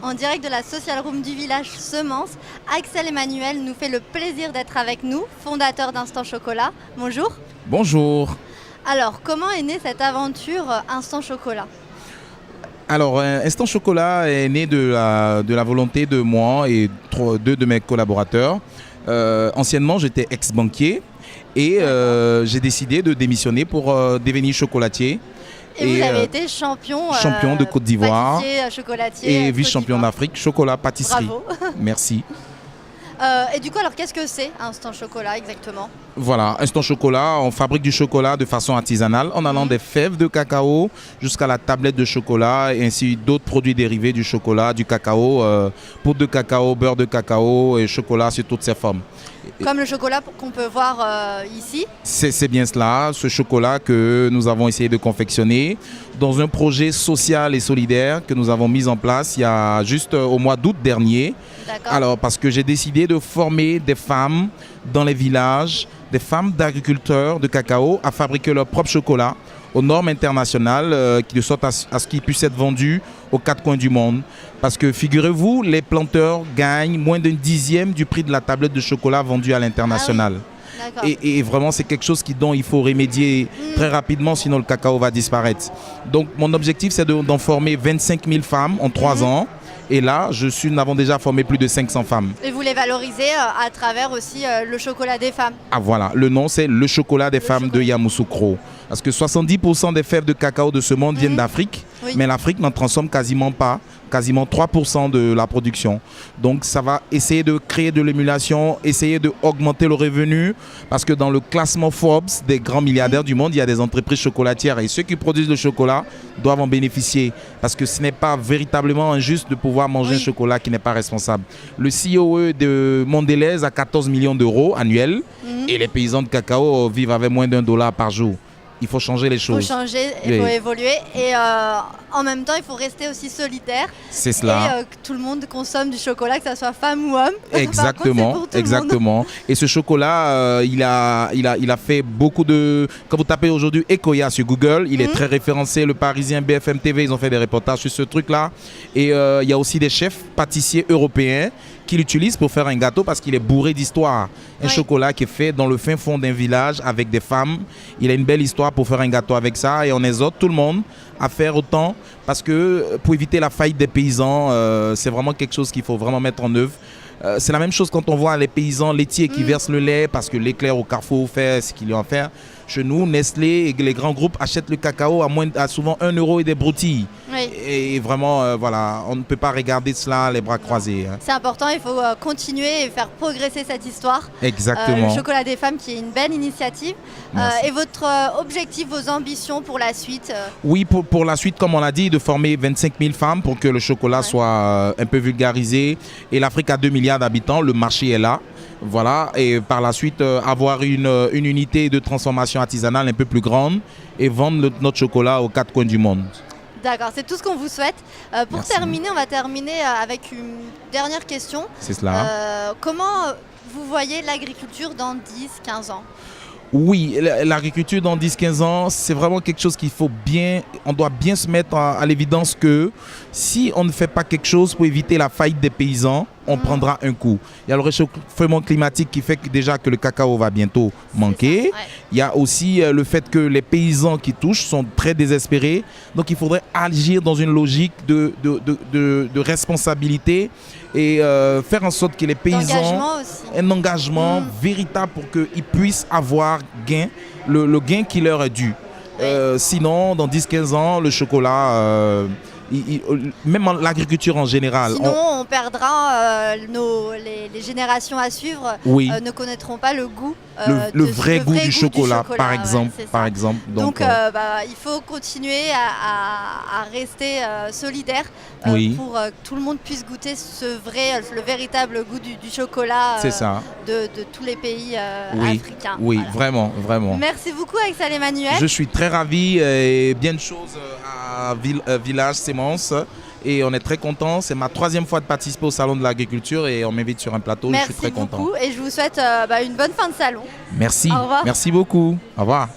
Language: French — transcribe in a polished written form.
en direct de la social room du village Semence. Axel Emmanuel nous fait le plaisir d'être avec nous, fondateur d'Instant Chocolat. Bonjour. Bonjour. Alors, comment est née cette aventure Instant Chocolat? Alors, Instant Chocolat est né de la volonté de moi et deux de mes collaborateurs. Anciennement, j'étais ex-banquier et j'ai décidé de démissionner pour devenir chocolatier. Et vous avez été champion de Côte d'Ivoire chocolatier et vice-champion d'Afrique, chocolat pâtisserie. Bravo. Merci. Et du coup, alors qu'est-ce que c'est Instant Chocolat exactement? Voilà, Instant Chocolat, on fabrique du chocolat de façon artisanale en allant des fèves de cacao jusqu'à la tablette de chocolat et ainsi d'autres produits dérivés du chocolat, du cacao, poudre de cacao, beurre de cacao et chocolat sous toutes ses formes. Comme le chocolat qu'on peut voir ici. C'est bien cela, ce chocolat que nous avons essayé de confectionner dans un projet social et solidaire que nous avons mis en place il y a juste au mois d'août dernier. Alors, parce que j'ai décidé de former des femmes dans les villages, des femmes d'agriculteurs de cacao à fabriquer leur propre chocolat aux normes internationales, de sorte à ce qu'ils puissent être vendus aux quatre coins du monde. Parce que figurez-vous, les planteurs gagnent moins d'un dixième du prix de la tablette de chocolat vendue à l'international. Ah oui. Et vraiment, c'est quelque chose dont il faut remédier très rapidement, sinon le cacao va disparaître. Donc, mon objectif, c'est d'en former 25 000 femmes en 3 ans. Et là, nous avons déjà formé plus de 500 femmes. Et vous les valorisez à travers aussi le chocolat des femmes. Ah voilà, le nom c'est le chocolat des femmes de Yamoussoukro. Parce que 70% des fèves de cacao de ce monde viennent d'Afrique, mais l'Afrique n'en transforme quasiment pas, quasiment 3% de la production. Donc ça va essayer de créer de l'émulation, essayer d'augmenter le revenu, parce que dans le classement Forbes des grands milliardaires du monde, il y a des entreprises chocolatières et ceux qui produisent le chocolat doivent en bénéficier, parce que ce n'est pas véritablement injuste de pouvoir manger un chocolat qui n'est pas responsable. Le COE de Mondelez a 14 millions d'euros annuels et les paysans de cacao vivent avec moins d'$1 par jour. Il faut changer les choses. Il faut changer, il faut évoluer et en même temps il faut rester aussi solidaire. C'est cela. Et que tout le monde consomme du chocolat, que ce soit femme ou homme. Exactement, contre, exactement. Et ce chocolat, il a fait beaucoup de... Quand vous tapez aujourd'hui Ecoya sur Google, il est très référencé. Le Parisien, BFM TV, ils ont fait des reportages sur ce truc-là. Et il y a aussi des chefs pâtissiers européens qui l'utilisent pour faire un gâteau parce qu'il est bourré d'histoire. Un chocolat qui est fait dans le fin fond d'un village avec des femmes. Il a une belle histoire pour faire un gâteau avec ça et on exhorte tout le monde à faire autant parce que pour éviter la faillite des paysans, c'est vraiment quelque chose qu'il faut vraiment mettre en œuvre. C'est la même chose quand on voit les paysans laitiers qui versent le lait parce que l'éclair au Carrefour fait ce qu'il y a à faire. Chez nous, Nestlé et les grands groupes achètent le cacao à souvent 1 euro et des broutilles. Et vraiment, voilà, on ne peut pas regarder cela les bras croisés. C'est important, il faut continuer et faire progresser cette histoire. Exactement. Le chocolat des femmes qui est une belle initiative. Et votre objectif, vos ambitions pour la suite Oui, pour la suite, comme on l'a dit, de former 25 000 femmes pour que le chocolat soit un peu vulgarisé. Et l'Afrique a 2 milliards d'habitants, le marché est là. Voilà, et par la suite, avoir une unité de transformation artisanale un peu plus grande et vendre notre chocolat aux quatre coins du monde. D'accord, c'est tout ce qu'on vous souhaite. Pour terminer, on va terminer avec une dernière question. C'est cela. Comment vous voyez l'agriculture dans 10-15 ans ? Oui, l'agriculture dans 10-15 ans, c'est vraiment quelque chose on doit bien se mettre à l'évidence que si on ne fait pas quelque chose pour éviter la faillite des paysans, on prendra un coup. Il y a le réchauffement climatique qui fait que déjà que le cacao va bientôt manquer. Il y a aussi le fait que les paysans qui touchent sont très désespérés. Donc il faudrait agir dans une logique de responsabilité et faire en sorte que les paysans aient un engagement véritable pour qu'ils puissent avoir gain, le gain qui leur est dû. Sinon, dans 10-15 ans, le chocolat... même l'agriculture en général. Sinon, on perdra les générations à suivre ne connaîtront pas le goût. Le vrai goût du chocolat, par exemple. Donc il faut continuer à rester solidaire pour que tout le monde puisse goûter le véritable goût du chocolat de tous les pays africains. Oui, voilà. Vraiment. Merci beaucoup Axel Emmanuel. Je suis très ravi et bien de choses à Village Semence. Et on est très content. C'est ma 3e fois de participer au Salon de l'Agriculture et on m'invite sur un plateau. Je suis très content. Merci beaucoup et je vous souhaite une bonne fin de salon. Merci. Au revoir. Merci beaucoup. Au revoir.